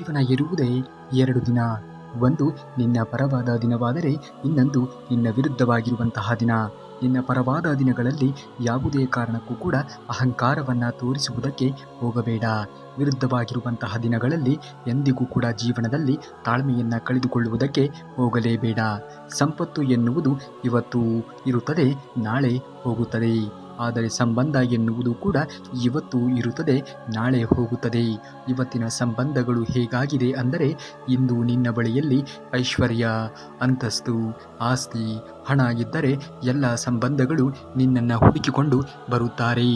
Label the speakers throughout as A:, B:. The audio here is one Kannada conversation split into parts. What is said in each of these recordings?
A: ಜೀವನ ಇರುವುದೇ 2 ದಿನ. ಒಂದು ನಿನ್ನ ಪರವಾದ ದಿನವಾದರೆ ಇನ್ನೊಂದು ನಿನ್ನ ವಿರುದ್ಧವಾಗಿರುವಂತಹ ದಿನ. ನಿನ್ನ ಪರವಾದ ದಿನಗಳಲ್ಲಿ ಯಾವುದೇ ಕಾರಣಕ್ಕೂ ಕೂಡ ಅಹಂಕಾರವನ್ನು ತೋರಿಸುವುದಕ್ಕೆ ಹೋಗಬೇಡ. ವಿರುದ್ಧವಾಗಿರುವಂತಹ ದಿನಗಳಲ್ಲಿ ಎಂದಿಗೂ ಕೂಡ ಜೀವನದಲ್ಲಿ ತಾಳ್ಮೆಯನ್ನು ಕಳೆದುಕೊಳ್ಳುವುದಕ್ಕೆ ಹೋಗಲೇಬೇಡ. ಸಂಪತ್ತು ಎನ್ನುವುದು ಇವತ್ತು ಇರುತ್ತದೆ, ನಾಳೆ ಹೋಗುತ್ತದೆ. ಆದರೆ ಸಂಬಂಧ ಎನ್ನುವುದು ಕೂಡ ಇವತ್ತು ಇರುತ್ತದೆ, ನಾಳೆ ಹೋಗುತ್ತದೆ. ಇವತ್ತಿನ ಸಂಬಂಧಗಳು ಹೇಗಾಗಿದೆ ಅಂದರೆ, ಇಂದು ನಿನ್ನ ಬಳಿಯಲ್ಲಿ ಐಶ್ವರ್ಯ, ಅಂತಸ್ತು, ಆಸ್ತಿ, ಹಣ ಇದ್ದರೆ ಎಲ್ಲ ಸಂಬಂಧಗಳು ನಿನ್ನನ್ನು ಹುಡುಕಿಕೊಂಡು ಬರುತ್ತಾರೆ.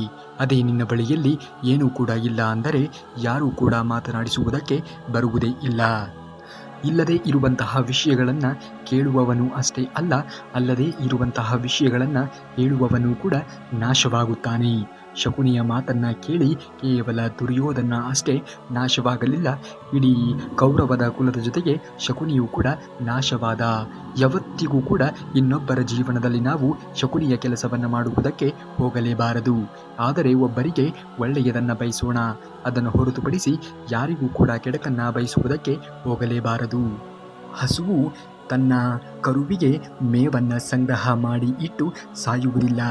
A: ಅದೇ ನಿನ್ನ ಬಳಿಯಲ್ಲಿ ಏನೂ ಕೂಡ ಇಲ್ಲ ಅಂದರೆ ಯಾರೂ ಕೂಡ ಮಾತನಾಡಿಸುವುದಕ್ಕೆ ಬರುವುದೇ ಇಲ್ಲ. ಇಲ್ಲದೇ ಇರುವಂತಹ ವಿಷಯಗಳನ್ನು ಕೇಳುವವನು ಅಷ್ಟೇ ಅಲ್ಲ, ಅಲ್ಲದೇ ಇರುವಂತಹ ವಿಷಯಗಳನ್ನು ಹೇಳುವವನು ಕೂಡ ನಾಶವಾಗುತ್ತಾನೆ. ಶಕುನಿಯ ಮಾತನ್ನು ಕೇಳಿ ಕೇವಲ ದುರ್ಯೋಧನ ಅಷ್ಟೇ ನಾಶವಾಗಲಿಲ್ಲ, ಇಡೀ ಕೌರವದ ಕುಲದ ಜೊತೆಗೆ ಶಕುನಿಯು ಕೂಡ ನಾಶವಾದ. ಯಾವತ್ತಿಗೂ ಕೂಡ ಇನ್ನೊಬ್ಬರ ಜೀವನದಲ್ಲಿ ನಾವು ಶಕುನಿಯ ಕೆಲಸವನ್ನು ಮಾಡುವುದಕ್ಕೆ ಹೋಗಲೇಬಾರದು. ಆದರೆ ಒಬ್ಬರಿಗೆ ಒಳ್ಳೆಯದನ್ನು ಬಯಸೋಣ, ಅದನ್ನು ಹೊರತುಪಡಿಸಿ ಯಾರಿಗೂ ಕೂಡ ಕೆಡಕನ್ನು ಬಯಸುವುದಕ್ಕೆ ಹೋಗಲೇಬಾರದು. ಹಸುವು ತನ್ನ ಕರುವಿಗೆ ಮೇವನ್ನು ಸಂಗ್ರಹ ಮಾಡಿ ಇಟ್ಟು ಸಾಯುವುದಿಲ್ಲ.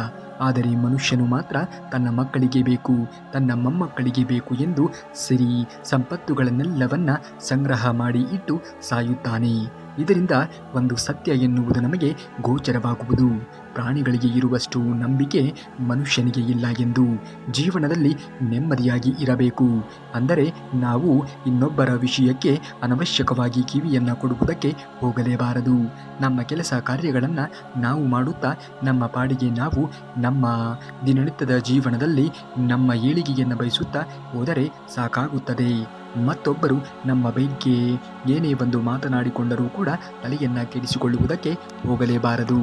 A: ಆದರೆ ಮನುಷ್ಯನು ಮಾತ್ರ ತನ್ನ ಮಕ್ಕಳಿಗೆ ಬೇಕು, ತನ್ನ ಮೊಮ್ಮಕ್ಕಳಿಗೆ ಬೇಕು ಎಂದು ಸಿರಿ ಸಂಪತ್ತುಗಳನ್ನೆಲ್ಲವನ್ನ ಸಂಗ್ರಹ ಮಾಡಿ ಇಟ್ಟು ಸಾಯುತ್ತಾನೆ. ಇದರಿಂದ ಒಂದು ಸತ್ಯ ಎನ್ನುವುದು ನಮಗೆ ಗೋಚರವಾಗುವುದು. ಪ್ರಾಣಿಗಳಿಗೆ ಇರುವಷ್ಟು ನಂಬಿಕೆ ಮನುಷ್ಯನಿಗೆ ಇಲ್ಲ ಎಂದು. ಜೀವನದಲ್ಲಿ ನೆಮ್ಮದಿಯಾಗಿ ಇರಬೇಕು ಅಂದರೆ ನಾವು ಇನ್ನೊಬ್ಬರ ವಿಷಯಕ್ಕೆ ಅನವಶ್ಯಕವಾಗಿ ಕಿವಿಯನ್ನು ಕೊಡುವುದಕ್ಕೆ ಹೋಗಲೇಬಾರದು. ನಮ್ಮ ಕೆಲಸ ಕಾರ್ಯಗಳನ್ನು ನಾವು ಮಾಡುತ್ತಾ ನಮ್ಮ ಪಾಡಿಗೆ ನಾವು ನಮ್ಮ ದಿನನಿತ್ಯದ ಜೀವನದಲ್ಲಿ ನಮ್ಮ ಏಳಿಗೆಯನ್ನು ಬಯಸುತ್ತಾ ಹೋದರೆ ಸಾಕಾಗುತ್ತದೆ. ಮತ್ತೊಬ್ಬರು ನಮ್ಮ ಬಗ್ಗೆ ಏನೇ ಒಂದು ಮಾತನಾಡಿಕೊಂಡರೂ ಕೂಡ ತಲೆಯನ್ನು ಕೆಡಿಸಿಕೊಳ್ಳುವುದಕ್ಕೆ ಹೋಗಲೇಬಾರದು.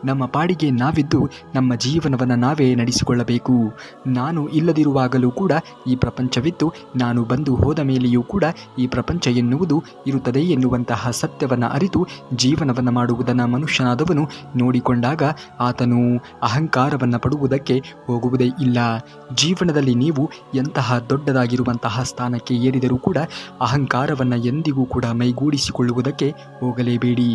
A: ನಮ್ಮ ಪಾಡಿಗೆ ನಾವಿದ್ದು ನಮ್ಮ ಜೀವನವನ್ನು ನಾವೇ ನಡೆಸಿಕೊಳ್ಳಬೇಕು. ನಾನು ಇಲ್ಲದಿರುವಾಗಲೂ ಕೂಡ ಈ ಪ್ರಪಂಚವಿದ್ದು, ನಾನು ಬಂದು ಹೋದ ಮೇಲೆಯೂ ಕೂಡ ಈ ಪ್ರಪಂಚ ಎನ್ನುವುದು ಇರುತ್ತದೆ ಎನ್ನುವಂತಹ ಸತ್ಯವನ್ನು ಅರಿತು ಜೀವನವನ್ನು ಮಾಡುವುದನ್ನು ಮನುಷ್ಯನಾದವನು ನೋಡಿಕೊಂಡಾಗ ಆತನು ಅಹಂಕಾರವನ್ನು ಪಡುವುದಕ್ಕೆ ಹೋಗುವುದೇ ಇಲ್ಲ. ಜೀವನದಲ್ಲಿ ನೀವು ಎಂತಹ ದೊಡ್ಡದಾಗಿರುವಂತಹ ಸ್ಥಾನಕ್ಕೆ ಏರಿದರೂ ಕೂಡ ಅಹಂಕಾರವನ್ನು ಎಂದಿಗೂ ಕೂಡ ಮೈಗೂಡಿಸಿಕೊಳ್ಳುವುದಕ್ಕೆ ಹೋಗಲೇಬೇಡಿ.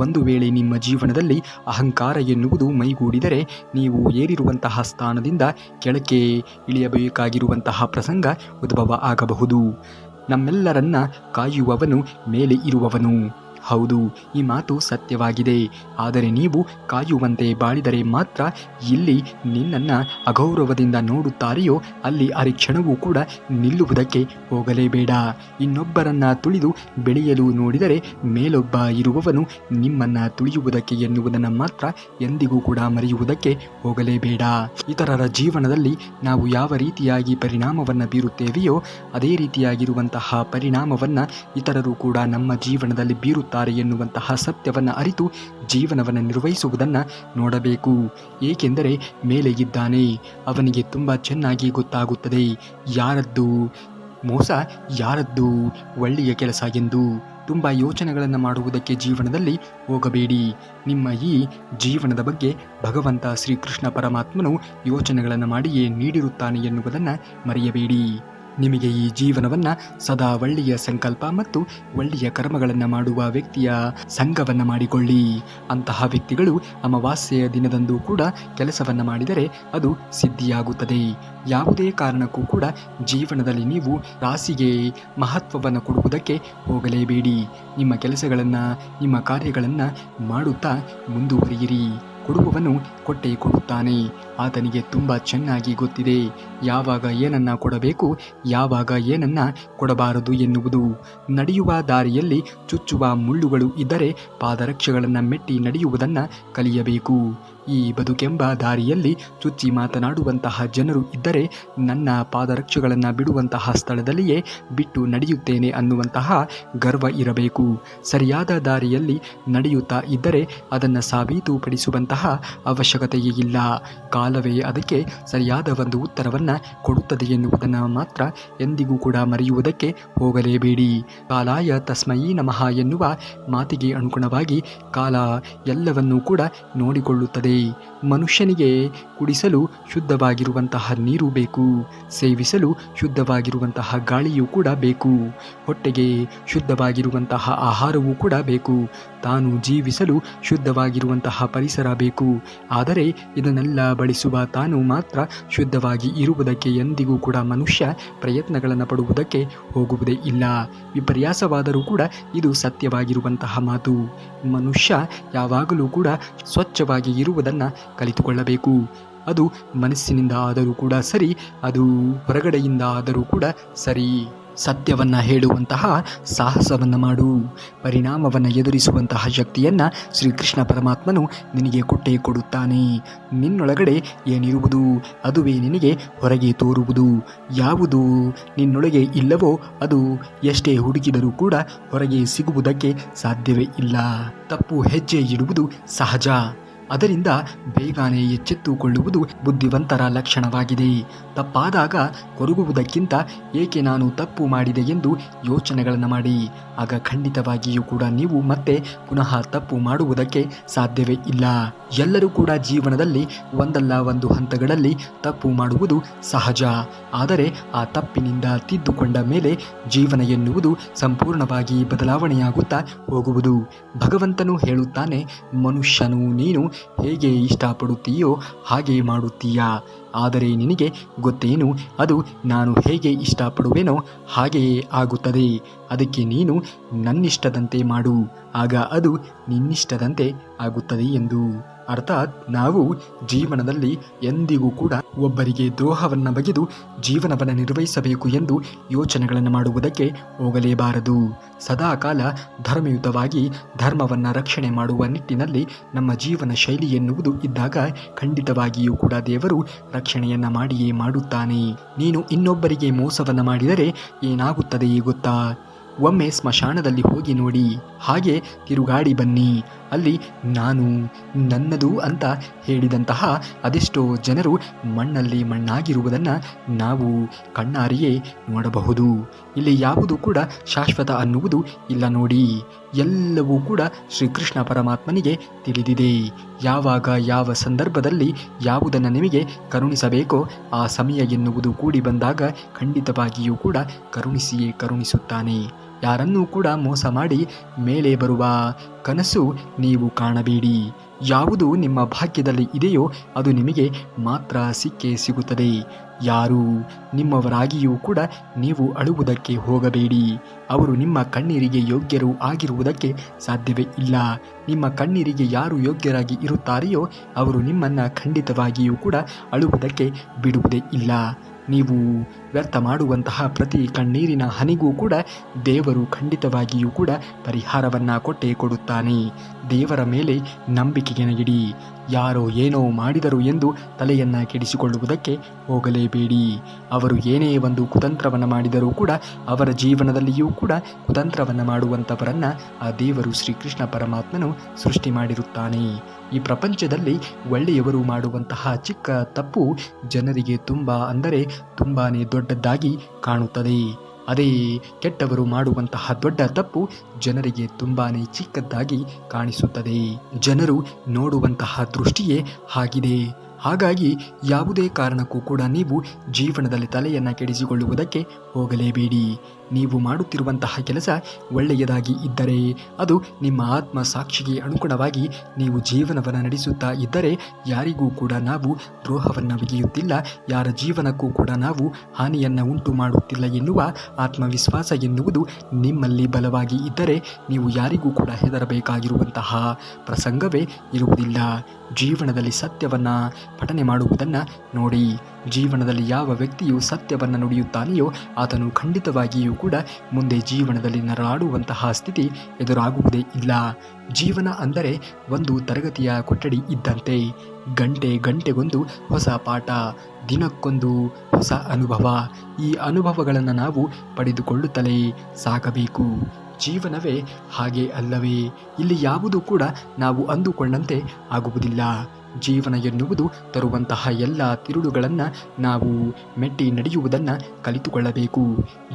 A: ಒಂದು ವೇಳೆ ನಿಮ್ಮ ಜೀವನದಲ್ಲಿ ಅಹಂಕಾರ ಎನ್ನುವುದು ಮೈಗೂಡಿದರೆ ನೀವು ಏರಿರುವಂತಹ ಸ್ಥಾನದಿಂದ ಕೆಳಕ್ಕೆ ಇಳಿಯಬೇಕಾಗಿರುವಂತಹ ಪ್ರಸಂಗ ಉದ್ಭವ ಆಗಬಹುದು. ನಮ್ಮೆಲ್ಲರನ್ನ ಕಾಯುವವನು ಮೇಲೆ ಇರುವವನು. ಹೌದು, ಈ ಮಾತು ಸತ್ಯವಾಗಿದೆ. ಆದರೆ ನೀವು ಕಾಯುವಂತೆ ಬಾಳಿದರೆ ಮಾತ್ರ ಇಲ್ಲಿ ನಿನ್ನನ್ನು ಅಗೌರವದಿಂದ ನೋಡುತ್ತಾರೆಯೋ ಅಲ್ಲಿ ಕ್ಷಣವೂ ಕೂಡ ನಿಲ್ಲುವುದಕ್ಕೆ ಹೋಗಲೇಬೇಡ. ಇನ್ನೊಬ್ಬರನ್ನ ತುಳಿದು ಬೆಳೆಯಲು ನೋಡಿದರೆ ಮೇಲೊಬ್ಬ ಇರುವವನು ನಿಮ್ಮನ್ನು ತುಳಿಯುವುದಕ್ಕೆ ಎನ್ನುವುದನ್ನು ಮಾತ್ರ ಎಂದಿಗೂ ಕೂಡ ಮರೆಯುವುದಕ್ಕೆ ಹೋಗಲೇಬೇಡ. ಇತರರ ಜೀವನದಲ್ಲಿ ನಾವು ಯಾವ ರೀತಿಯಾಗಿ ಪರಿಣಾಮವನ್ನು ಬೀರುತ್ತೇವೆಯೋ ಅದೇ ರೀತಿಯಾಗಿರುವಂತಹ ಪರಿಣಾಮವನ್ನು ಇತರರು ಕೂಡ ನಮ್ಮ ಜೀವನದಲ್ಲಿ ಬೀರುತ್ತಾರೆ ಎನ್ನುವಂತಹ ಸತ್ಯವನ್ನು ಅರಿತು ಜೀವನವನ್ನು ನಿರ್ವಹಿಸುವುದನ್ನು ನೋಡಬೇಕು. ಏಕೆಂದರೆ ಮೇಲೆ ಇದ್ದಾನೆ, ಅವನಿಗೆ ತುಂಬ ಚೆನ್ನಾಗಿ ಗೊತ್ತಾಗುತ್ತದೆ ಯಾರದ್ದು ಮೋಸ, ಯಾರದ್ದು ಒಳ್ಳೆಯ ಕೆಲಸ ಎಂದು. ತುಂಬ ಯೋಚನೆಗಳನ್ನು ಮಾಡುವುದಕ್ಕೆ ಜೀವನದಲ್ಲಿ ಹೋಗಬೇಡಿ. ನಿಮ್ಮ ಈ ಜೀವನದ ಬಗ್ಗೆ ಭಗವಂತ ಶ್ರೀಕೃಷ್ಣ ಪರಮಾತ್ಮನು ಯೋಚನೆಗಳನ್ನು ಮಾಡಿಯೇ ನೀಡಿರುತ್ತಾನೆ ಎನ್ನುವುದನ್ನು ಮರೆಯಬೇಡಿ. ನಿಮಗೆ ಈ ಜೀವನವನ್ನು ಸದಾ ಒಳ್ಳೆಯ ಸಂಕಲ್ಪ ಮತ್ತು ಒಳ್ಳೆಯ ಕರ್ಮಗಳನ್ನು ಮಾಡುವ ವ್ಯಕ್ತಿಯ ಸಂಘವನ್ನು ಮಾಡಿಕೊಳ್ಳಿ. ಅಂತಹ ವ್ಯಕ್ತಿಗಳು ಅಮಾವಾಸ್ಯೆಯ ದಿನದಂದು ಕೂಡ ಕೆಲಸವನ್ನು ಮಾಡಿದರೆ ಅದು ಸಿದ್ಧಿಯಾಗುತ್ತದೆ. ಯಾವುದೇ ಕಾರಣಕ್ಕೂ ಕೂಡ ಜೀವನದಲ್ಲಿ ನೀವು ರಾಶಿಗೆ ಮಹತ್ವವನ್ನು ಕೊಡುವುದಕ್ಕೆ ಹೋಗಲೇಬೇಡಿ. ನಿಮ್ಮ ಕೆಲಸಗಳನ್ನು, ನಿಮ್ಮ ಕಾರ್ಯಗಳನ್ನು ಮಾಡುತ್ತಾ ಮುಂದುವರಿಯಿರಿ. ಕೊಡುವವನು ಕೊಟ್ಟೇ ಕೊಡುತ್ತಾನೆ. ಆತನಿಗೆ ತುಂಬ ಚೆನ್ನಾಗಿ ಗೊತ್ತಿದೆ ಯಾವಾಗ ಏನನ್ನು ಕೊಡಬೇಕು, ಯಾವಾಗ ಏನನ್ನು ಕೊಡಬಾರದು ಎನ್ನುವುದು. ನಡೆಯುವ ದಾರಿಯಲ್ಲಿ ಚುಚ್ಚುವ ಮುಳ್ಳುಗಳು ಇದ್ದರೆ ಪಾದರಕ್ಷೆಗಳನ್ನು ಮೆಟ್ಟಿ ನಡೆಯುವುದನ್ನು ಕಲಿಯಬೇಕು. ಈ ಬದುಕೆಂಬ ದಾರಿಯಲ್ಲಿ ಚುಚ್ಚಿ ಮಾತನಾಡುವಂತಹ ಜನರು ಇದ್ದರೆ ನನ್ನ ಪಾದರಕ್ಷೆಗಳನ್ನು ಬಿಡುವಂತಹ ಸ್ಥಳದಲ್ಲಿಯೇ ಬಿಟ್ಟು ನಡೆಯುತ್ತೇನೆ ಅನ್ನುವಂತಹ ಗರ್ವ ಇರಬೇಕು. ಸರಿಯಾದ ದಾರಿಯಲ್ಲಿ ನಡೆಯುತ್ತಾ ಇದ್ದರೆ ಅದನ್ನು ಸಾಬೀತುಪಡಿಸುವಂತಹ ಅವಶ್ಯಕತೆಯೇ ಇಲ್ಲ. ಕಾಲವೇ ಅದಕ್ಕೆ ಸರಿಯಾದ ಒಂದು ಉತ್ತರವನ್ನು ಕೊಡುತ್ತದೆ ಎನ್ನುವುದನ್ನು ಮಾತ್ರ ಎಂದಿಗೂ ಕೂಡ ಮರೆಯುವುದಕ್ಕೆ ಹೋಗಲೇಬೇಡಿ. ಕಾಲಾಯ ತಸ್ಮೈ ನಮಃ ಎನ್ನುವ ಮಾತಿಗೆ ಅನುಗುಣವಾಗಿ ಕಾಲ ಎಲ್ಲವನ್ನೂ ಕೂಡ ನೋಡಿಕೊಳ್ಳುತ್ತದೆ. ಮನುಷ್ಯನಿಗೆ ಕುಡಿಸಲು ಶುದ್ಧವಾಗಿರುವಂತಹ ನೀರು ಬೇಕು, ಸೇವಿಸಲು ಶುದ್ಧವಾಗಿರುವಂತಹ ಗಾಳಿಯೂ ಕೂಡ ಬೇಕು, ಹೊಟ್ಟೆಗೆ ಶುದ್ಧವಾಗಿರುವಂತಹ ಆಹಾರವೂ ಕೂಡ ಬೇಕು, ತಾನು ಜೀವಿಸಲು ಶುದ್ಧವಾಗಿರುವಂತಹ ಪರಿಸರ ಬೇಕು. ಆದರೆ ಇದನ್ನೆಲ್ಲ ಬಳಸುವ ತಾನು ಮಾತ್ರ ಶುದ್ಧವಾಗಿ ಇರುವುದಕ್ಕೆ ಎಂದಿಗೂ ಕೂಡ ಮನುಷ್ಯ ಪ್ರಯತ್ನಗಳನ್ನು ಪಡುವುದಕ್ಕೆ ಹೋಗುವುದೇ ಇಲ್ಲ. ವಿಪರ್ಯಾಸವಾದರೂ ಕೂಡ ಇದು ಸತ್ಯವಾಗಿರುವಂತಹ ಮಾತು. ಮನುಷ್ಯ ಯಾವಾಗಲೂ ಕೂಡ ಸ್ವಚ್ಛವಾಗಿ ಇರುವುದನ್ನು ಕಲಿತುಕೊಳ್ಳಬೇಕು. ಅದು ಮನಸ್ಸಿನಿಂದ ಆದರೂ ಕೂಡ ಸರಿ, ಅದು ಹೊರಗಡೆಯಿಂದ ಆದರೂ ಕೂಡ ಸರಿ. ಸತ್ಯವನ್ನು ಹೇಳುವಂತಹ ಸಾಹಸವನ್ನು ಮಾಡು. ಪರಿಣಾಮವನ್ನು ಎದುರಿಸುವಂತಹ ಶಕ್ತಿಯನ್ನು ಶ್ರೀಕೃಷ್ಣ ಪರಮಾತ್ಮನು ನಿನಗೆ ಕೊಟ್ಟೇ ಕೊಡುತ್ತಾನೆ. ನಿನ್ನೊಳಗಡೆ ಏನಿರುವುದು ಅದುವೇ ನಿನಗೆ ಹೊರಗೆ ತೋರುವುದು. ಯಾವುದು ನಿನ್ನೊಳಗೆ ಇಲ್ಲವೋ ಅದು ಎಷ್ಟೇ ಹುಡುಕಿದರೂ ಕೂಡ ಹೊರಗೆ ಸಿಗುವುದಕ್ಕೆ ಸಾಧ್ಯವೇ ಇಲ್ಲ. ತಪ್ಪು ಹೆಜ್ಜೆ ಇಡುವುದು ಸಹಜ, ಅದರಿಂದ ಬೇಗನೆ ಎಚ್ಚೆತ್ತುಕೊಳ್ಳುವುದು ಬುದ್ಧಿವಂತರ ಲಕ್ಷಣವಾಗಿದೆ. ತಪ್ಪಾದಾಗ ಕೊರಗುವುದಕ್ಕಿಂತ ಏಕೆ ನಾನು ತಪ್ಪು ಮಾಡಿದೆ ಎಂದು ಯೋಚನೆಗಳನ್ನು ಮಾಡಿ. ಆಗ ಖಂಡಿತವಾಗಿಯೂ ಕೂಡ ನೀವು ಮತ್ತೆ ಪುನಃ ತಪ್ಪು ಮಾಡುವುದಕ್ಕೆ ಸಾಧ್ಯವೇ ಇಲ್ಲ. ಎಲ್ಲರೂ ಕೂಡ ಜೀವನದಲ್ಲಿ ಒಂದಲ್ಲ ಒಂದು ಹಂತಗಳಲ್ಲಿ ತಪ್ಪು ಮಾಡುವುದು ಸಹಜ. ಆದರೆ ಆ ತಪ್ಪಿನಿಂದ ತಿದ್ದುಕೊಂಡ ಮೇಲೆ ಜೀವನ ಎನ್ನುವುದು ಸಂಪೂರ್ಣವಾಗಿ ಬದಲಾವಣೆಯಾಗುತ್ತಾ ಹೋಗುವುದು. ಭಗವಂತನು ಹೇಳುತ್ತಾನೆ, ಮನುಷ್ಯನು ನೀನು ಹೇಗೆ ಇಷ್ಟಪಡುತ್ತೀಯೋ ಹಾಗೆ ಮಾಡುತ್ತೀಯಾ, ಆದರೆ ನಿನಗೆ ಗೊತ್ತೇನು, ಅದು ನಾನು ಹೇಗೆ ಇಷ್ಟಪಡುವೆನೋ ಹಾಗೆಯೇ ಆಗುತ್ತದೆ. ಅದಕ್ಕೆ ನೀನು ನನ್ನಿಷ್ಟದಂತೆ ಮಾಡು, ಆಗ ಅದು ನಿನ್ನಿಷ್ಟದಂತೆ ಆಗುತ್ತದೆ ಎಂದು. ಅರ್ಥಾತ್ ನಾವು ಜೀವನದಲ್ಲಿ ಎಂದಿಗೂ ಕೂಡ ಒಬ್ಬರಿಗೆ ದ್ರೋಹವನ್ನು ಬಗೆದು ಜೀವನವನ್ನು ನಿರ್ವಹಿಸಬೇಕು ಎಂದು ಯೋಚನೆಗಳನ್ನು ಮಾಡುವುದಕ್ಕೆ ಹೋಗಲೇಬಾರದು. ಸದಾಕಾಲ ಧರ್ಮಯುತವಾಗಿ ಧರ್ಮವನ್ನು ರಕ್ಷಣೆ ಮಾಡುವ ನಿಟ್ಟಿನಲ್ಲಿ ನಮ್ಮ ಜೀವನ ಶೈಲಿ ಎನ್ನುವುದು ಇದ್ದಾಗ ಖಂಡಿತವಾಗಿಯೂ ಕೂಡ ದೇವರು ರಕ್ಷಣೆಯನ್ನು ಮಾಡಿಯೇ ಮಾಡುತ್ತಾನೆ. ನೀನು ಇನ್ನೊಬ್ಬರಿಗೆ ಮೋಸವನ್ನು ಮಾಡಿದರೆ ಏನಾಗುತ್ತದೆ ಗೊತ್ತಾ? ಒಮ್ಮೆ ಸ್ಮಶಾನದಲ್ಲಿ ಹೋಗಿ ನೋಡಿ, ಹಾಗೆ ತಿರುಗಾಡಿ ಬನ್ನಿ. ಅಲ್ಲಿ ನಾನು ನನ್ನದು ಅಂತ ಹೇಳಿದಂತಹ ಅದೆಷ್ಟೋ ಜನರು ಮಣ್ಣಲ್ಲಿ ಮಣ್ಣಾಗಿರುವುದನ್ನು ನಾವು ಕಣ್ಣಾರಿಯೇ ನೋಡಬಹುದು. ಇಲ್ಲಿ ಯಾವುದು ಕೂಡ ಶಾಶ್ವತ ಅನ್ನುವುದು ಇಲ್ಲ ನೋಡಿ. ಎಲ್ಲವೂ ಕೂಡ ಶ್ರೀಕೃಷ್ಣ ಪರಮಾತ್ಮನಿಗೆ ತಿಳಿದಿದೆ. ಯಾವಾಗ ಯಾವ ಸಂದರ್ಭದಲ್ಲಿ ಯಾವುದನ್ನು ನಿಮಗೆ ಕರುಣಿಸಬೇಕೋ ಆ ಸಮಯ ಎನ್ನುವುದು ಕೂಡಿ ಬಂದಾಗ ಖಂಡಿತವಾಗಿಯೂ ಕೂಡ ಕರುಣಿಸಿಯೇ ಕರುಣಿಸುತ್ತಾನೆ. ಯಾರನ್ನೂ ಕೂಡ ಮೋಸ ಮಾಡಿ ಮೇಲೆ ಬರುವ ಕನಸು ನೀವು ಕಾಣಬೇಡಿ. ಯಾವುದು ನಿಮ್ಮ ಭಾಗ್ಯದಲ್ಲಿ ಇದೆಯೋ ಅದು ನಿಮಗೆ ಮಾತ್ರ ಸಿಕ್ಕೇ ಸಿಗುತ್ತದೆ. ಯಾರು ನಿಮ್ಮವರಾಗಿಯೂ ಕೂಡ ನೀವು ಅಳುವುದಕ್ಕೆ ಹೋಗಬೇಡಿ. ಅವರು ನಿಮ್ಮ ಕಣ್ಣೀರಿಗೆ ಯೋಗ್ಯರು ಆಗಿರುವುದಕ್ಕೆ ಸಾಧ್ಯವೇ ಇಲ್ಲ. ನಿಮ್ಮ ಕಣ್ಣೀರಿಗೆ ಯಾರು ಯೋಗ್ಯರಾಗಿ ಇರುತ್ತಾರೆಯೋ ಅವರು ನಿಮ್ಮನ್ನು ಖಂಡಿತವಾಗಿಯೂ ಕೂಡ ಅಳುವುದಕ್ಕೆ ಬಿಡುವುದೇ ಇಲ್ಲ. ನೀವು ವ್ಯರ್ಥ ಮಾಡುವಂತಹ ಪ್ರತಿ ಕಣ್ಣೀರಿನ ಹನಿಗೂ ಕೂಡ ದೇವರು ಖಂಡಿತವಾಗಿಯೂ ಕೂಡ ಪರಿಹಾರವನ್ನು ಕೊಟ್ಟೇ ಕೊಡುತ್ತಾನೆ. ದೇವರ ಮೇಲೆ ನಂಬಿಕೆಯನ್ನು ಇಡಿ. ಯಾರೋ ಏನೋ ಮಾಡಿದರು ಎಂದು ತಲೆಯನ್ನು ಕೆಡಿಸಿಕೊಳ್ಳುವುದಕ್ಕೆ ಹೋಗಲೇಬೇಡಿ. ಅವರು ಏನೇ ಒಂದು ಕುತಂತ್ರವನ್ನು ಮಾಡಿದರೂ ಕೂಡ ಅವರ ಜೀವನದಲ್ಲಿಯೂ ಕೂಡ ಕುತಂತ್ರವನ್ನು ಮಾಡುವಂಥವರನ್ನು ಆ ದೇವರು ಶ್ರೀಕೃಷ್ಣ ಪರಮಾತ್ಮನು ಸೃಷ್ಟಿ ಮಾಡಿರುತ್ತಾನೆ. ಈ ಪ್ರಪಂಚದಲ್ಲಿ ಒಳ್ಳೆಯವರು ಮಾಡುವಂತಹ ಚಿಕ್ಕ ತಪ್ಪು ಜನರಿಗೆ ತುಂಬಾ ದೊಡ್ಡದಾಗಿ ಕಾಣುತ್ತದೆ. ಅದೇ ಕೆಟ್ಟವರು ಮಾಡುವಂತಹ ದೊಡ್ಡ ತಪ್ಪು ಜನರಿಗೆ ತುಂಬಾನೇ ಚಿಕ್ಕದಾಗಿ ಕಾಣಿಸುತ್ತದೆ. ಜನರು ನೋಡುವಂತಹ ದೃಷ್ಟಿಯೇ ಹಾಗಿದೆ. ಹಾಗಾಗಿ ಯಾವುದೇ ಕಾರಣಕ್ಕೂ ಕೂಡ ನೀವು ಜೀವನದಲ್ಲಿ ತಲೆಯನ್ನು ಕೆಡಿಸಿಕೊಳ್ಳುವುದಕ್ಕೆ ಹೋಗಲೇಬೇಡಿ. ನೀವು ಮಾಡುತ್ತಿರುವಂತಹ ಕೆಲಸ ಒಳ್ಳೆಯದಾಗಿ ಇದ್ದರೆ ಅದು ನಿಮ್ಮ ಆತ್ಮ ಸಾಕ್ಷಿಗೆ ಅನುಗುಣವಾಗಿ ನೀವು ಜೀವನವನ್ನು ನಡೆಸುತ್ತಾ ಇದ್ದರೆ ಯಾರಿಗೂ ಕೂಡ ನಾವು ದ್ರೋಹವನ್ನು ಬಗೆಯುತ್ತಿಲ್ಲ, ಯಾರ ಜೀವನಕ್ಕೂ ಕೂಡ ನಾವು ಹಾನಿಯನ್ನು ಉಂಟು ಮಾಡುತ್ತಿಲ್ಲ ಎನ್ನುವ ಆತ್ಮವಿಶ್ವಾಸ ಎನ್ನುವುದು ನಿಮ್ಮಲ್ಲಿ ಬಲವಾಗಿ ಇದ್ದರೆ ನೀವು ಯಾರಿಗೂ ಕೂಡ ಹೆದರಬೇಕಾಗಿರುವಂತಹ ಪ್ರಸಂಗವೇ ಇರುವುದಿಲ್ಲ. ಜೀವನದಲ್ಲಿ ಸತ್ಯವನ್ನು ಪಠನೆ ಮಾಡುವುದನ್ನು ನೋಡಿ. ಜೀವನದಲ್ಲಿ ಯಾವ ವ್ಯಕ್ತಿಯು ಸತ್ಯವನ್ನು ನುಡಿಯುತ್ತಾನೆಯೋ ಆತನು ಖಂಡಿತವಾಗಿಯೂ ಕೂಡ ಮುಂದೆ ಜೀವನದಲ್ಲಿ ನರಳಾಡುವಂತಹ ಸ್ಥಿತಿ ಎದುರಾಗುವುದೇ ಇಲ್ಲ. ಜೀವನ ಅಂದರೆ ಒಂದು ತರಗತಿಯ ಕೊಠಡಿ ಇದ್ದಂತೆ. ಗಂಟೆಗೊಂದು ಹೊಸ ಪಾಠ, ದಿನಕ್ಕೊಂದು ಹೊಸ ಅನುಭವ. ಈ ಅನುಭವಗಳನ್ನು ನಾವು ಪಡೆದುಕೊಳ್ಳುತ್ತಲೇ ಸಾಗಬೇಕು. ಜೀವನವೇ ಹಾಗೆ ಅಲ್ಲವೇ? ಇಲ್ಲಿ ಯಾವುದೂ ಕೂಡ ನಾವು ಅಂದುಕೊಂಡಂತೆ ಆಗುವುದಿಲ್ಲ. ಜೀವನ ಎನ್ನುವುದು ತರುವಂತಹ ಎಲ್ಲ ತಿರುಳುಗಳನ್ನು ನಾವು ಮೆಟ್ಟಿ ನಡೆಯುವುದನ್ನು ಕಲಿತುಕೊಳ್ಳಬೇಕು.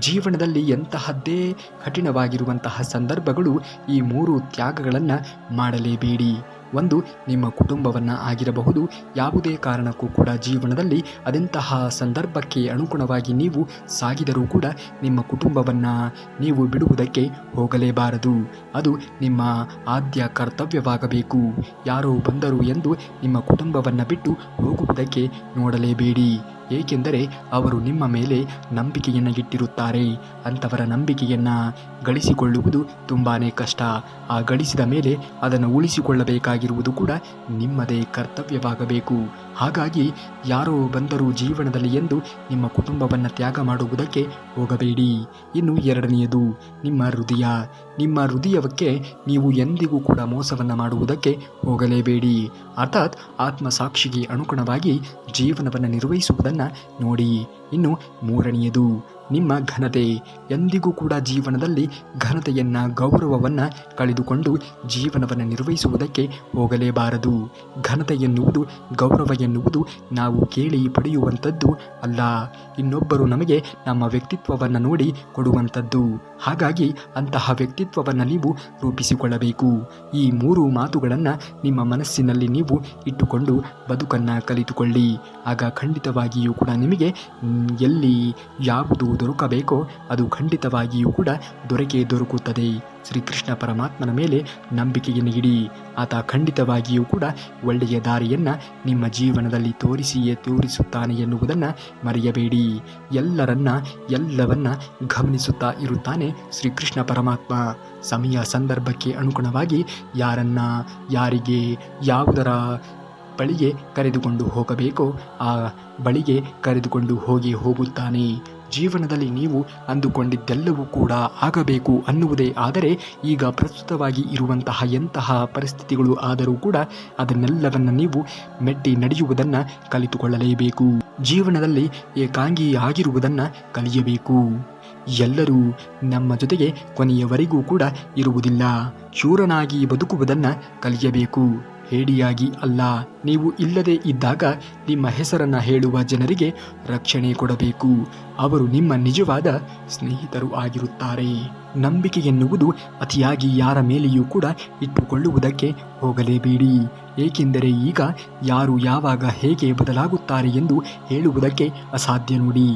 A: ಜೀವನದಲ್ಲಿ ಎಂತಹದ್ದೇ ಕಠಿಣವಾಗಿರುವಂತಹ ಸಂದರ್ಭಗಳು ಈ 3 ತ್ಯಾಗಗಳನ್ನು ಮಾಡಲೇಬೇಡಿ. ಒಂದು ನಿಮ್ಮ ಕುಟುಂಬವನ್ನು ಆಗಿರಬಹುದು. ಯಾವುದೇ ಕಾರಣಕ್ಕೂ ಕೂಡ ಜೀವನದಲ್ಲಿ ಅದೆಂತಹ ಸಂದರ್ಭಕ್ಕೆ ಅನುಗುಣವಾಗಿ ನೀವು ಸಾಗಿದರೂ ಕೂಡ ನಿಮ್ಮ ಕುಟುಂಬವನ್ನು ನೀವು ಬಿಡುವುದಕ್ಕೆ ಹೋಗಲೇಬಾರದು. ಅದು ನಿಮ್ಮ ಆದ್ಯ ಕರ್ತವ್ಯವಾಗಬೇಕು. ಯಾರೋ ಬಂದರು ಎಂದು ನಿಮ್ಮ ಕುಟುಂಬವನ್ನು ಬಿಟ್ಟು ಹೋಗುವುದಕ್ಕೆ ನೋಡಲೇಬೇಡಿ. ಏಕೆಂದರೆ ಅವರು ನಿಮ್ಮ ಮೇಲೆ ನಂಬಿಕೆಯನ್ನು ಇಟ್ಟಿರುತ್ತಾರೆ. ಅಂಥವರ ನಂಬಿಕೆಯನ್ನು ಗಳಿಸಿಕೊಳ್ಳುವುದು ತುಂಬಾ ಕಷ್ಟ. ಆ ಗಳಿಸಿದ ಮೇಲೆ ಅದನ್ನು ಉಳಿಸಿಕೊಳ್ಳಬೇಕಾಗಿರುವುದು ಕೂಡ ನಿಮ್ಮದೇ ಕರ್ತವ್ಯವಾಗಬೇಕು. ಹಾಗಾಗಿ ಯಾರೋ ಬಂದರೂ ಜೀವನದಲ್ಲಿ ಎಂದು ನಿಮ್ಮ ಕುಟುಂಬವನ್ನು ತ್ಯಾಗ ಮಾಡುವುದಕ್ಕೆ ಹೋಗಬೇಡಿ. ಇನ್ನು ಎರಡನೆಯದು ನಿಮ್ಮ ಹೃದಯ. ನಿಮ್ಮ ಹೃದಯಕ್ಕೆ ನೀವು ಎಂದಿಗೂ ಕೂಡ ಮೋಸವನ್ನು ಮಾಡುವುದಕ್ಕೆ ಹೋಗಲೇಬೇಡಿ. ಅರ್ಥಾತ್ ಆತ್ಮಸಾಕ್ಷಿಗೆ ಅನುಗುಣವಾಗಿ ಜೀವನವನ್ನು ನಿರ್ವಹಿಸುವುದನ್ನು ನೋಡಿ. ಇನ್ನು ಮೂರನೆಯದು ನಿಮ್ಮ ಘನತೆ. ಎಂದಿಗೂ ಕೂಡ ಜೀವನದಲ್ಲಿ ಘನತೆಯನ್ನು ಗೌರವವನ್ನು ಕಳೆದುಕೊಂಡು ಜೀವನವನ್ನು ನಿರ್ವಹಿಸುವುದಕ್ಕೆ ಹೋಗಲೇಬಾರದು. ಘನತೆ ಎನ್ನುವುದು ಗೌರವ ಎನ್ನುವುದು ನಾವು ಕೇಳಿ ಪಡೆಯುವಂಥದ್ದು ಅಲ್ಲ. ಇನ್ನೊಬ್ಬರು ನಮಗೆ ನಮ್ಮ ವ್ಯಕ್ತಿತ್ವವನ್ನು ನೋಡಿ ಕೊಡುವಂಥದ್ದು. ಹಾಗಾಗಿ ಅಂತಹ ವ್ಯಕ್ತಿತ್ವವನ್ನು ನೀವು ರೂಪಿಸಿಕೊಳ್ಳಬೇಕು. ಈ ಮೂರು ಮಾತುಗಳನ್ನು ನಿಮ್ಮ ಮನಸ್ಸಿನಲ್ಲಿ ನೀವು ಇಟ್ಟುಕೊಂಡು ಬದುಕನ್ನು ಕಲಿತುಕೊಳ್ಳಿ. ಆಗ ಖಂಡಿತವಾಗಿಯೂ ಕೂಡ ನಿಮಗೆ ಎಲ್ಲಿ ಯಾವುದು ದೊರಕಬೇಕೋ ಅದು ಖಂಡಿತವಾಗಿಯೂ ಕೂಡ ದೊರಕುತ್ತದೆ. ಶ್ರೀಕೃಷ್ಣ ಪರಮಾತ್ಮನ ಮೇಲೆ ನಂಬಿಕೆಯನ್ನು ಇಡಿ. ಆತ ಖಂಡಿತವಾಗಿಯೂ ಕೂಡ ಒಳ್ಳೆಯ ದಾರಿಯನ್ನು ನಿಮ್ಮ ಜೀವನದಲ್ಲಿ ತೋರಿಸುತ್ತಾನೆ ಎನ್ನುವುದನ್ನು ಮರೆಯಬೇಡಿ. ಎಲ್ಲವನ್ನ ಗಮನಿಸುತ್ತಾ ಇರುತ್ತಾನೆ ಶ್ರೀಕೃಷ್ಣ ಪರಮಾತ್ಮ. ಸಮಯ ಸಂದರ್ಭಕ್ಕೆ ಅನುಗುಣವಾಗಿ ಯಾರಿಗೆ ಯಾವುದರ ಬಳಿಗೆ ಕರೆದುಕೊಂಡು ಹೋಗಬೇಕೋ ಆ ಬಳಿಗೆ ಕರೆದುಕೊಂಡು ಹೋಗುತ್ತಾನೆ. ಜೀವನದಲ್ಲಿ ನೀವು ಅಂದುಕೊಂಡಿದ್ದೆಲ್ಲವೂ ಕೂಡ ಆಗಬೇಕು ಅನ್ನುವುದೇ ಆದರೆ ಈಗ ಪ್ರಸ್ತುತವಾಗಿ ಇರುವಂತಹ ಎಂತಹ ಪರಿಸ್ಥಿತಿಗಳು ಆದರೂ ಕೂಡ ಅದನ್ನೆಲ್ಲವನ್ನು ನೀವು ಮೆಟ್ಟಿ ನಡೆಯುವುದನ್ನು ಕಲಿತುಕೊಳ್ಳಲೇಬೇಕು. ಜೀವನದಲ್ಲಿ ಏಕಾಂಗಿ ಆಗಿರುವುದನ್ನು ಕಲಿಯಬೇಕು. ಎಲ್ಲರೂ ನಮ್ಮ ಜೊತೆಗೆ ಕೊನೆಯವರೆಗೂ ಕೂಡ ಇರುವುದಿಲ್ಲ. ಶೂರನಾಗಿ ಬದುಕುವುದನ್ನು ಕಲಿಯಬೇಕು, ಹೇಡಿಯಾಗಿ ಅಲ್ಲ. ನೀವು ಇಲ್ಲದೆ ಇದ್ದಾಗ ನಿಮ್ಮ ಹೆಸರನ್ನು ಹೇಳುವ ಜನರಿಗೆ ರಕ್ಷಣೆ ಕೊಡಬೇಕು. ಅವರು ನಿಮ್ಮ ನಿಜವಾದ ಸ್ನೇಹಿತರು ಆಗಿರುತ್ತಾರೆ. ನಂಬಿಕೆ ಎನ್ನುವುದು ಅತಿಯಾಗಿ ಯಾರ ಮೇಲೆಯೂ ಕೂಡ ಇಟ್ಟುಕೊಳ್ಳುವುದಕ್ಕೆ ಹೋಗಲೇಬೇಡಿ. ಏಕೆಂದರೆ ಈಗ ಯಾರು ಯಾವಾಗ ಹೇಗೆ ಬದಲಾಗುತ್ತಾರೆ ಎಂದು ಹೇಳುವುದಕ್ಕೆ ಅಸಾಧ್ಯ ನೋಡಿ.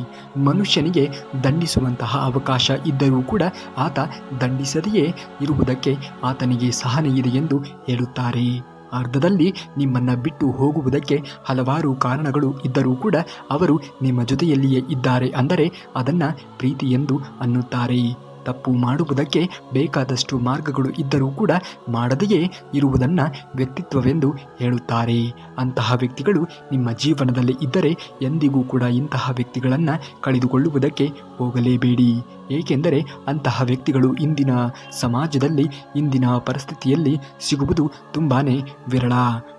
A: ಮನುಷ್ಯನಿಗೆ ದಂಡಿಸುವಂತಹ ಅವಕಾಶ ಇದ್ದರೂ ಕೂಡ ಆತ ದಂಡಿಸದೆಯೇ ಇರುವುದಕ್ಕೆ ಆತನಿಗೆ ಸಹನೆ ಇದೆ ಎಂದು ಹೇಳುತ್ತಾರೆ. ಅರ್ಧದಲ್ಲಿ ನಿಮ್ಮನ್ನು ಬಿಟ್ಟು ಹೋಗುವುದಕ್ಕೆ ಹಲವಾರು ಕಾರಣಗಳು ಇದ್ದರೂ ಕೂಡ ಅವರು ನಿಮ್ಮ ಜೊತೆಯಲ್ಲಿಯೇ ಇದ್ದಾರೆ ಅಂದರೆ ಅದನ್ನು ಪ್ರೀತಿ ಎಂದು ಅನ್ನುತ್ತಾರೆ. ತಪ್ಪು ಮಾಡುವುದಕ್ಕೆ ಬೇಕಾದಷ್ಟು ಮಾರ್ಗಗಳು ಇದ್ದರೂ ಕೂಡ ಮಾಡದೆಯೇ ಇರುವುದನ್ನು ವ್ಯಕ್ತಿತ್ವವೆಂದು ಹೇಳುತ್ತಾರೆ. ಅಂತಹ ವ್ಯಕ್ತಿಗಳು ನಿಮ್ಮ ಜೀವನದಲ್ಲಿ ಇದ್ದರೆ ಎಂದಿಗೂ ಕೂಡ ಇಂತಹ ವ್ಯಕ್ತಿಗಳನ್ನು ಕಳೆದುಕೊಳ್ಳುವುದಕ್ಕೆ ಹೋಗಲೇಬೇಡಿ. ಏಕೆಂದರೆ ಅಂತಹ ವ್ಯಕ್ತಿಗಳು ಇಂದಿನ ಸಮಾಜದಲ್ಲಿ ಇಂದಿನ ಪರಿಸ್ಥಿತಿಯಲ್ಲಿ ಸಿಗುವುದು ತುಂಬಾ ವಿರಳ.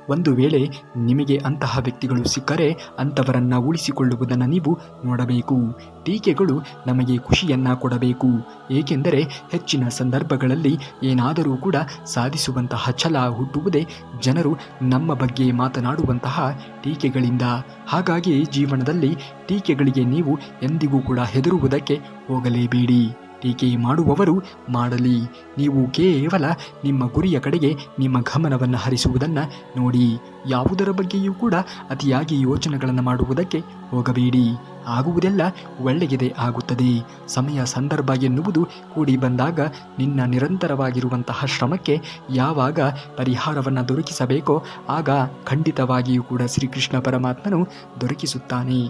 A: ಒಂದು ವೇಳೆ ನಿಮಗೆ ಅಂತಹ ವ್ಯಕ್ತಿಗಳು ಸಿಕ್ಕರೆ ಅಂಥವರನ್ನು ಉಳಿಸಿಕೊಳ್ಳುವುದನ್ನು ನೀವು ನೋಡಬೇಕು. ಟೀಕೆಗಳು ನಮಗೆ ಖುಷಿಯನ್ನು ಕೊಡಬೇಕು. ಏಕೆಂದರೆ ಹೆಚ್ಚಿನ ಸಂದರ್ಭಗಳಲ್ಲಿ ಏನಾದರೂ ಕೂಡ ಸಾಧಿಸುವಂತಹ ಛಲ ಹುಟ್ಟುವುದೇ ಜನರು ನಮ್ಮ ಬಗ್ಗೆ ಮಾತನಾಡುವಂತಹ ಟೀಕೆಗಳಿಂದ. ಹಾಗಾಗಿ ಜೀವನದಲ್ಲಿ ಟೀಕೆಗಳಿಗೆ ನೀವು ಎಂದಿಗೂ ಕೂಡ ಹೆದರುವುದಕ್ಕೆ ಹೋಗಲೇಬೇಡಿ. ಟೀಕೆ ಮಾಡುವವರು ಮಾಡಲಿ, ನೀವು ಕೇವಲ ನಿಮ್ಮ ಗುರಿಯ ಕಡೆಗೆ ನಿಮ್ಮ ಗಮನವನ್ನು ಹರಿಸುವುದನ್ನು ನೋಡಿ. ಯಾವುದರ ಬಗ್ಗೆಯೂ ಕೂಡ ಅತಿಯಾಗಿ ಯೋಚನೆಗಳನ್ನು ಮಾಡುವುದಕ್ಕೆ ಹೋಗಬೇಡಿ. ಆಗುವುದೆಲ್ಲ ಒಳ್ಳೆಯದೇ ಆಗುತ್ತದೆ. ಸಮಯ ಸಂದರ್ಭ ಎನ್ನುವುದು ಕೂಡಿ ಬಂದಾಗ ನಿನ್ನ ನಿರಂತರವಾಗಿರುವಂತಹ ಶ್ರಮಕ್ಕೆ ಯಾವಾಗ ಪರಿಹಾರವನ್ನು ದೊರಕಿಸಬೇಕೋ ಆಗ ಖಂಡಿತವಾಗಿಯೂ ಕೂಡ ಶ್ರೀಕೃಷ್ಣ ಪರಮಾತ್ಮನು ದೊರಕಿಸುತ್ತಾನೆ.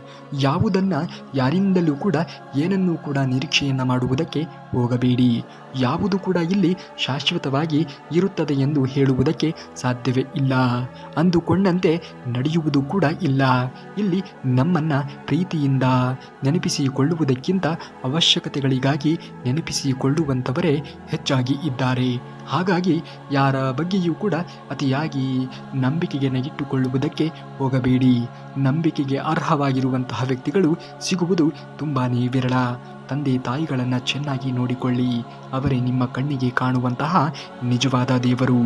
A: ಯಾವುದನ್ನು ಯಾರಿಂದಲೂ ಕೂಡ ಏನನ್ನೂ ಕೂಡ ನಿರೀಕ್ಷೆಯನ್ನು ಮಾಡುವುದಕ್ಕೆ ಹೋಗಬೇಡಿ. ಯಾವುದು ಕೂಡ ಇಲ್ಲಿ ಶಾಶ್ವತವಾಗಿ ಇರುತ್ತದೆ ಎಂದು ಹೇಳುವುದಕ್ಕೆ ಸಾಧ್ಯವೇ ಇಲ್ಲ. ಅಂದುಕೊಂಡಂತೆ ನಡೆಯುವುದು ಕೂಡ ಇಲ್ಲ. ಇಲ್ಲಿ ನಮ್ಮನ್ನು ಪ್ರೀತಿಯಿಂದ ನೆನಪಿಸಿಕೊಳ್ಳುವುದಕ್ಕಿಂತ ಅವಶ್ಯಕತೆಗಳಿಗಾಗಿ ನೆನಪಿಸಿಕೊಳ್ಳುವಂಥವರೇ ಹೆಚ್ಚಾಗಿ ಇದ್ದಾರೆ. ಹಾಗಾಗಿ ಯಾರ ಬಗ್ಗೆಯೂ ಕೂಡ ಅತಿಯಾಗಿ ನಂಬಿಕೆಯನ್ನು ಇಟ್ಟುಕೊಳ್ಳುವುದಕ್ಕೆ ಹೋಗಬೇಡಿ. ನಂಬಿಕೆಗೆ ಅರ್ಹವಾಗಿರುವಂತಹ ವ್ಯಕ್ತಿಗಳು ಸಿಗುವುದು ತುಂಬಾ ವಿರಳ. ತಂದೆ ತಾಯಿಗಳನ್ನು ಚೆನ್ನಾಗಿ ನೋಡಿಕೊಳ್ಳಿ. ಅವರೇ ನಿಮ್ಮ ಕಣ್ಣಿಗೆ ಕಾಣುವಂತಹ ನಿಜವಾದ ದೇವರು.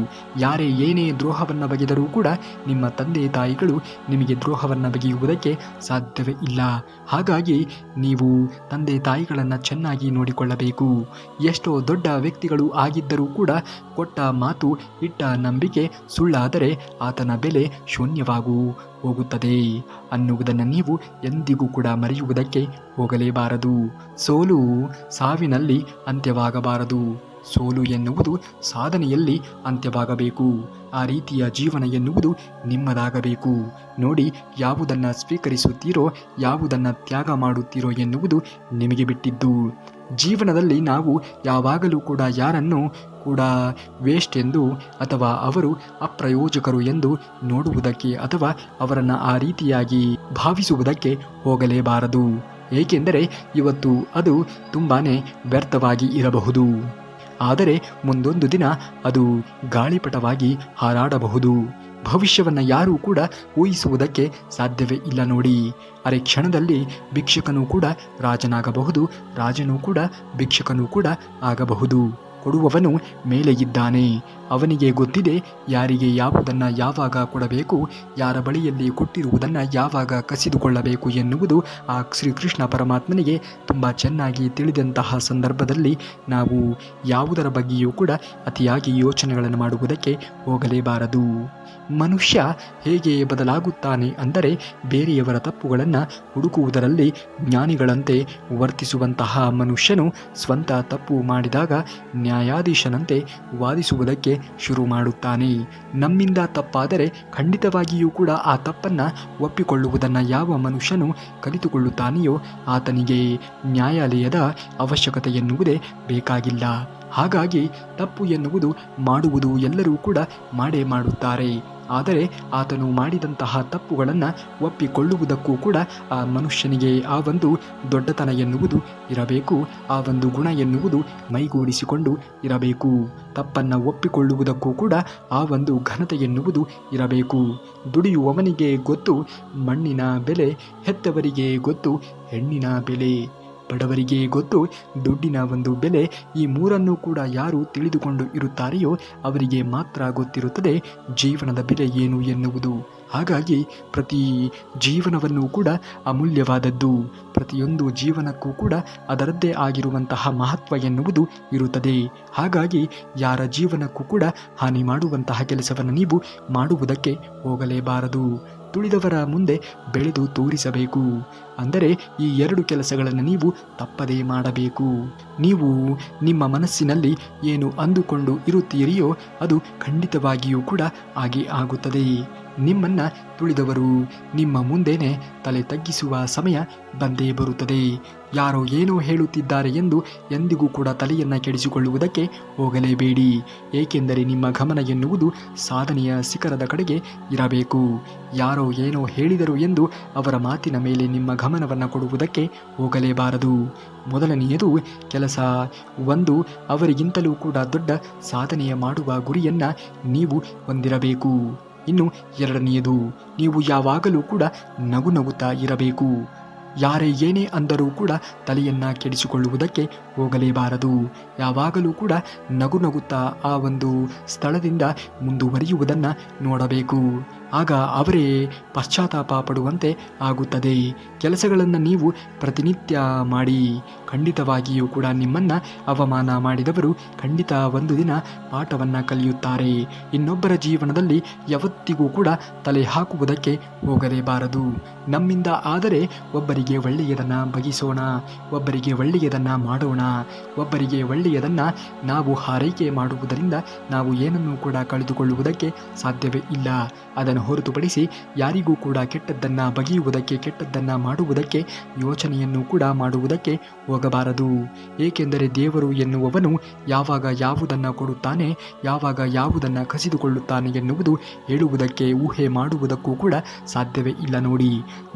A: ಯಾರೇ ಏನೇ ದ್ರೋಹವನ್ನು ಬಗೆದರೂ ಕೂಡ ನಿಮ್ಮ ತಂದೆ ತಾಯಿಗಳು ನಿಮಗೆ ದ್ರೋಹವನ್ನು ಬಗೆಯುವುದಕ್ಕೆ ಸಾಧ್ಯವೇ ಇಲ್ಲ. ಹಾಗಾಗಿ ನೀವು ತಂದೆ ತಾಯಿಗಳನ್ನು ಚೆನ್ನಾಗಿ ನೋಡಿಕೊಳ್ಳಬೇಕು. ಎಷ್ಟೋ ದೊಡ್ಡ ವ್ಯಕ್ತಿಗಳು ಆಗಿದ್ದರೂ ಕೂಡ ಕೊಟ್ಟ ಮಾತು ಇಟ್ಟ ನಂಬಿಕೆ ಸುಳ್ಳಾದರೆ ಆತನ ಬೆಲೆ ಶೂನ್ಯವಾಗೂ ಹೋಗುತ್ತದೆ ಅನ್ನುವುದನ್ನು ನೀವು ಎಂದಿಗೂ ಕೂಡ ಮರೆಯುವುದಕ್ಕೆ ಹೋಗಲೇಬಾರದು. ಸೋಲು ಸಾವಿನಲ್ಲಿ ಅಂತ್ಯವಾಗಬಾರದು. ಸೋಲು ಎನ್ನುವುದು ಸಾಧನೆಯಲ್ಲಿ ಅಂತ್ಯವಾಗಬೇಕು. ಆ ರೀತಿಯ ಜೀವನ ಎನ್ನುವುದು ನಿಮ್ಮದಾಗಬೇಕು. ನೋಡಿ, ಯಾವುದನ್ನು ಸ್ವೀಕರಿಸುತ್ತೀರೋ, ಯಾವುದನ್ನು ತ್ಯಾಗ ಮಾಡುತ್ತೀರೋ ಎನ್ನುವುದು ನಿಮಗೆ ಬಿಟ್ಟಿದ್ದು. ಜೀವನದಲ್ಲಿ ನಾವು ಯಾವಾಗಲೂ ಕೂಡ ಯಾರನ್ನು ಕೂಡ ವೇಸ್ಟ್ ಎಂದು ಅಥವಾ ಅವರು ಅಪ್ರಯೋಜಕರು ಎಂದು ನೋಡುವುದಕ್ಕೆ ಅಥವಾ ಅವರನ್ನು ಆ ರೀತಿಯಾಗಿ ಭಾವಿಸುವುದಕ್ಕೆ ಹೋಗಲೇಬಾರದು. ಏಕೆಂದರೆ ಇವತ್ತು ಅದು ತುಂಬಾ ವ್ಯರ್ಥವಾಗಿ ಇರಬಹುದು, ಆದರೆ ಮುಂದೊಂದು ದಿನ ಅದು ಗಾಳಿಪಟವಾಗಿ ಹಾರಾಡಬಹುದು. ಭವಿಷ್ಯವನ್ನು ಯಾರೂ ಕೂಡ ಊಹಿಸುವುದಕ್ಕೆ ಸಾಧ್ಯವೇ ಇಲ್ಲ. ನೋಡಿ, ಅರೆ ಕ್ಷಣದಲ್ಲಿ ಭಿಕ್ಷಕನೂ ಕೂಡ ರಾಜನಾಗಬಹುದು, ರಾಜನೂ ಕೂಡ ಭಿಕ್ಷಕನೂ ಕೂಡ ಆಗಬಹುದು. ಕೊಡುವವನು ಮೇಲೆ ಇದ್ದಾನೆ, ಅವನಿಗೆ ಗೊತ್ತಿದೆ ಯಾರಿಗೆ ಯಾವುದನ್ನು ಯಾವಾಗ ಕೊಡಬೇಕು, ಯಾರ ಬಳಿಯಲ್ಲಿ ಕೊಟ್ಟಿರುವುದನ್ನು ಯಾವಾಗ ಕಸಿದುಕೊಳ್ಳಬೇಕು ಎನ್ನುವುದು ಆ ಶ್ರೀಕೃಷ್ಣ ಪರಮಾತ್ಮನಿಗೆ ತುಂಬ ಚೆನ್ನಾಗಿ ತಿಳಿದಂತಹ ಸಂದರ್ಭದಲ್ಲಿ ನಾವು ಯಾವುದರ ಬಗ್ಗೆಯೂ ಕೂಡ ಅತಿಯಾಗಿ ಯೋಚನೆಗಳನ್ನು ಮಾಡುವುದಕ್ಕೆ ಹೋಗಲೇಬಾರದು. ಮನುಷ್ಯ ಹೇಗೆ ಬದಲಾಗುತ್ತಾನೆ ಅಂದರೆ ಬೇರೆಯವರ ತಪ್ಪುಗಳನ್ನು ಹುಡುಕುವುದರಲ್ಲಿ ಜ್ಞಾನಿಗಳಂತೆ ವರ್ತಿಸುವಂತಹ ಮನುಷ್ಯನು ಸ್ವಂತ ತಪ್ಪು ಮಾಡಿದಾಗ ನ್ಯಾಯಾಧೀಶನಂತೆ ವಾದಿಸುವುದಕ್ಕೆ ಶುರು ಮಾಡುತ್ತಾನೆ. ನಮ್ಮಿಂದ ತಪ್ಪಾದರೆ ಖಂಡಿತವಾಗಿಯೂ ಕೂಡ ಆ ತಪ್ಪನ್ನು ಒಪ್ಪಿಕೊಳ್ಳುವುದನ್ನು ಯಾವ ಮನುಷ್ಯನು ಕಲಿತುಕೊಳ್ಳುತ್ತಾನೆಯೋ ಆತನಿಗೆ ನ್ಯಾಯಾಲಯದ ಅವಶ್ಯಕತೆ ಎನ್ನುವುದೇ ಬೇಕಾಗಿಲ್ಲ. ಹಾಗಾಗಿ ತಪ್ಪು ಎನ್ನುವುದು ಮಾಡುವುದು ಎಲ್ಲರೂ ಕೂಡ ಮಾಡೇ ಮಾಡುತ್ತಾರೆ. ಆದರೆ ಆತನು ಮಾಡಿದಂತಹ ತಪ್ಪುಗಳನ್ನು ಒಪ್ಪಿಕೊಳ್ಳುವುದಕ್ಕೂ ಕೂಡ ಆ ಮನುಷ್ಯನಿಗೆ ಆ ಒಂದು ದೊಡ್ಡತನ ಎನ್ನುವುದು ಇರಬೇಕು, ಆ ಒಂದು ಗುಣ ಎನ್ನುವುದು ಮೈಗೂಡಿಸಿಕೊಂಡು ಇರಬೇಕು. ತಪ್ಪನ್ನು ಒಪ್ಪಿಕೊಳ್ಳುವುದಕ್ಕೂ ಕೂಡ ಆ ಒಂದು ಘನತೆ ಎನ್ನುವುದು ಇರಬೇಕು. ದುಡಿಯುವವನಿಗೆ ಗೊತ್ತು ಮಣ್ಣಿನ ಬೆಲೆ, ಹೆತ್ತವರಿಗೆ ಗೊತ್ತು ಹೆಣ್ಣಿನ ಬೆಲೆ, ಬಡವರಿಗೆ ಗೊತ್ತು ದುಡ್ಡಿನ ಒಂದು ಬೆಲೆ. ಈ ಮೂರನ್ನೂ ಕೂಡ ಯಾರು ತಿಳಿದುಕೊಂಡು ಇರುತ್ತಾರೆಯೋ ಅವರಿಗೆ ಮಾತ್ರ ಗೊತ್ತಿರುತ್ತದೆ ಜೀವನದ ಬೆಲೆ ಏನು ಎನ್ನುವುದು. ಹಾಗಾಗಿ ಪ್ರತಿ ಜೀವನವನ್ನೂ ಕೂಡ ಅಮೂಲ್ಯವಾದದ್ದು. ಪ್ರತಿಯೊಂದು ಜೀವನಕ್ಕೂ ಕೂಡ ಅದರದ್ದೇ ಆಗಿರುವಂತಹ ಮಹತ್ವ ಎನ್ನುವುದು ಇರುತ್ತದೆ. ಹಾಗಾಗಿ ಯಾರ ಜೀವನಕ್ಕೂ ಕೂಡ ಹಾನಿ ಮಾಡುವಂತಹ ಕೆಲಸವನ್ನು ನೀವು ಮಾಡುವುದಕ್ಕೆ ಹೋಗಲೇಬಾರದು. ತುಳಿದವರ ಮುಂದೆ ಬೆಳೆದು ತೋರಿಸಬೇಕು. ಅಂದರೆ ಈ ಎರಡು ಕೆಲಸಗಳನ್ನು ನೀವು ತಪ್ಪದೇ ಮಾಡಬೇಕು. ನೀವು ನಿಮ್ಮ ಮನಸ್ಸಿನಲ್ಲಿ ಏನು ಅಂದುಕೊಂಡು ಇರುತ್ತೀರಿಯೋ ಅದು ಖಂಡಿತವಾಗಿಯೂ ಕೂಡ ಹಾಗೆ ಆಗುತ್ತದೆ. ನಿಮ್ಮನ್ನು ತುಳಿದವರು ನಿಮ್ಮ ಮುಂದೆನೇ ತಲೆ ತಗ್ಗಿಸುವ ಸಮಯ ಬಂದೇ ಬರುತ್ತದೆ. ಯಾರೋ ಏನೋ ಹೇಳುತ್ತಿದ್ದಾರೆ ಎಂದು ಎಂದಿಗೂ ಕೂಡ ತಲೆಯನ್ನು ಕೆಡಿಸಿಕೊಳ್ಳುವುದಕ್ಕೆ ಹೋಗಲೇಬೇಡಿ. ಏಕೆಂದರೆ ನಿಮ್ಮ ಗಮನ ಎನ್ನುವುದು ಸಾಧನೆಯ ಶಿಖರದ ಕಡೆಗೆ ಇರಬೇಕು. ಯಾರೋ ಏನೋ ಹೇಳಿದರು ಎಂದು ಅವರ ಮಾತಿನ ಮೇಲೆ ನಿಮ್ಮ ಗಮನವನ್ನು ಕೊಡುವುದಕ್ಕೆ ಹೋಗಲೇಬಾರದು. ಮೊದಲನೆಯದು ಕೆಲಸ. ಒಂದು, ಅವರಿಗಿಂತಲೂ ಕೂಡ ದೊಡ್ಡ ಸಾಧನೆಯ ಮಾಡುವ ಗುರಿಯನ್ನು ನೀವು ಹೊಂದಿರಬೇಕು. ಇನ್ನು ಎರಡನೆಯದು, ನೀವು ಯಾವಾಗಲೂ ಕೂಡ ನಗುತ್ತಾ ಇರಬೇಕು. ಯಾರೇ ಏನೇ ಅಂದರೂ ಕೂಡ ತಲೆಯನ್ನು ಕೆಡಿಸಿಕೊಳ್ಳುವುದಕ್ಕೆ ಹೋಗಲೇಬಾರದು. ಯಾವಾಗಲೂ ಕೂಡ ನಗುತ್ತಾ ಆ ಒಂದು ಸ್ಥಳದಿಂದ ಮುಂದುವರಿಯುವುದನ್ನು ನೋಡಬೇಕು. ಆಗ ಅವರೇ ಪಶ್ಚಾತ್ತಾಪ ಪಡುವಂತೆ ಆಗುತ್ತದೆ. ಕೆಲಸಗಳನ್ನು ನೀವು ಪ್ರತಿನಿತ್ಯ ಮಾಡಿ. ಖಂಡಿತವಾಗಿಯೂ ಕೂಡ ನಿಮ್ಮನ್ನು ಅವಮಾನ ಮಾಡಿದವರು ಖಂಡಿತ ಒಂದು ದಿನ ಪಾಠವನ್ನು ಕಲಿಯುತ್ತಾರೆ. ಇನ್ನೊಬ್ಬರ ಜೀವನದಲ್ಲಿ ಯಾವತ್ತಿಗೂ ಕೂಡ ತಲೆ ಹಾಕುವುದಕ್ಕೆ ಹೋಗಲೇಬಾರದು. ನಮ್ಮಿಂದ ಆದರೆ ಒಬ್ಬರಿಗೆ ಒಳ್ಳೆಯದನ್ನು ಬಗೆಸೋಣ, ಒಬ್ಬರಿಗೆ ಒಳ್ಳೆಯದನ್ನು ಮಾಡೋಣ. ಒಬ್ಬರಿಗೆ ಒಳ್ಳೆಯದನ್ನು ನಾವು ಹಾರೈಕೆ ಮಾಡುವುದರಿಂದ ನಾವು ಏನನ್ನೂ ಕೂಡ ಕಳೆದುಕೊಳ್ಳುವುದಕ್ಕೆ ಸಾಧ್ಯವೇ ಇಲ್ಲ. ಅದನ್ನು ಹೊರತುಪಡಿಸಿ ಯಾರಿಗೂ ಕೂಡ ಕೆಟ್ಟದ್ದನ್ನು ಬಗೆಯುವುದಕ್ಕೆ, ಕೆಟ್ಟದ್ದನ್ನು ಮಾಡುವುದಕ್ಕೆ ಯೋಚನೆಯನ್ನು ಕೂಡ ಮಾಡುವುದಕ್ಕೆ ಹೋಗಬಾರದು. ಏಕೆಂದರೆ ದೇವರು ಎನ್ನುವವನು ಯಾವಾಗ ಯಾವುದನ್ನು ಕೊಡುತ್ತಾನೆ, ಯಾವಾಗ ಯಾವುದನ್ನು ಕಸಿದುಕೊಳ್ಳುತ್ತಾನೆ ಎನ್ನುವುದು ಹೇಳುವುದಕ್ಕೆ, ಊಹೆ ಮಾಡುವುದಕ್ಕೂ ಕೂಡ ಸಾಧ್ಯವೇ ಇಲ್ಲ. ನೋಡಿ,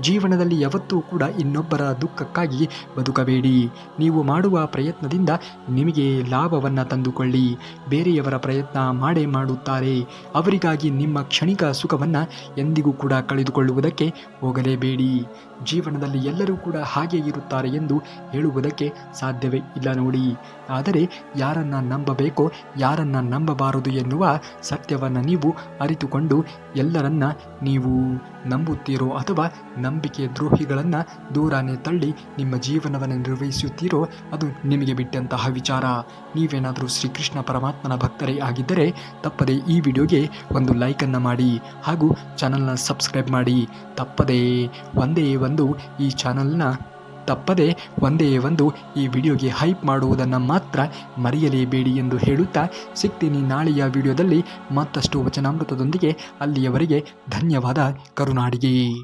A: ಜೀವನದಲ್ಲಿ ಯಾವತ್ತೂ ಕೂಡ ಇನ್ನೊಬ್ಬರ ದುಃಖಕ್ಕಾಗಿ ಬದುಕಬೇಡಿ. ನೀವು ಮಾಡುವ ಪ್ರಯತ್ನದಿಂದ ನಿಮಗೆ ಲಾಭವನ್ನು ತಂದುಕೊಳ್ಳಿ. ಬೇರೆಯವರ ಪ್ರಯತ್ನ ಮಾಡೇ ಮಾಡುತ್ತಾರೆ. ಅವರಿಗಾಗಿ ನಿಮ್ಮ ಕ್ಷಣಿಕ ಸುಖವನ್ನು ಜೀವನವನ್ನು ಎಂದಿಗೂ ಕೂಡ ಕಳೆದುಕೊಳ್ಳುವುದಕ್ಕೆ ಹೋಗಲೇಬೇಡಿ. ಜೀವನದಲ್ಲಿ ಎಲ್ಲರೂ ಕೂಡ ಹಾಗೆ ಇರುತ್ತಾರೆ ಎಂದು ಹೇಳುವುದಕ್ಕೆ ಸಾಧ್ಯವೇ ಇಲ್ಲ ನೋಡಿ. ಆದರೆ ಯಾರನ್ನು ನಂಬಬೇಕೋ ಯಾರನ್ನು ನಂಬಬಾರದು ಎನ್ನುವ ಸತ್ಯವನ್ನು ನೀವು ಅರಿತುಕೊಂಡು ಎಲ್ಲರನ್ನ ನೀವು ನಂಬುತ್ತೀರೋ ಅಥವಾ ನಂಬಿಕೆ ದ್ರೋಹಿಗಳನ್ನು ದೂರನೇ ತಳ್ಳಿ ನಿಮ್ಮ ಜೀವನವನ್ನು ನಿರ್ವಹಿಸುತ್ತೀರೋ ಅದು ನಿಮಗೆ ಬಿಟ್ಟಂತಹ ವಿಚಾರ. ನೀವೇನಾದರೂ ಶ್ರೀಕೃಷ್ಣ ಪರಮಾತ್ಮನ ಭಕ್ತರೇ ಆಗಿದ್ದರೆ ತಪ್ಪದೆ ಈ ವಿಡಿಯೋಗೆ ಒಂದು ಲೈಕನ್ನು ಮಾಡಿ ಹಾಗೂ ಚಾನಲ್ನ ಸಬ್ಸ್ಕ್ರೈಬ್ ಮಾಡಿ. ತಪ್ಪದೇ ಒಂದೇ ಒಂದು ಈ ವಿಡಿಯೋಗೆ ಹೈಪ್ ಮಾಡುವುದನ್ನು ಮಾತ್ರ ಮರೆಯಲೇಬೇಡಿ ಎಂದು ಹೇಳುತ್ತಾ ಸಿಗ್ತೀನಿ ನಾಳೆಯ ವಿಡಿಯೋದಲ್ಲಿ ಮತ್ತಷ್ಟು ವಚನಾಮೃತದೊಂದಿಗೆ. ಅಲ್ಲಿಯವರೆಗೆ ಧನ್ಯವಾದ ಕರುನಾಡಿಗೆ.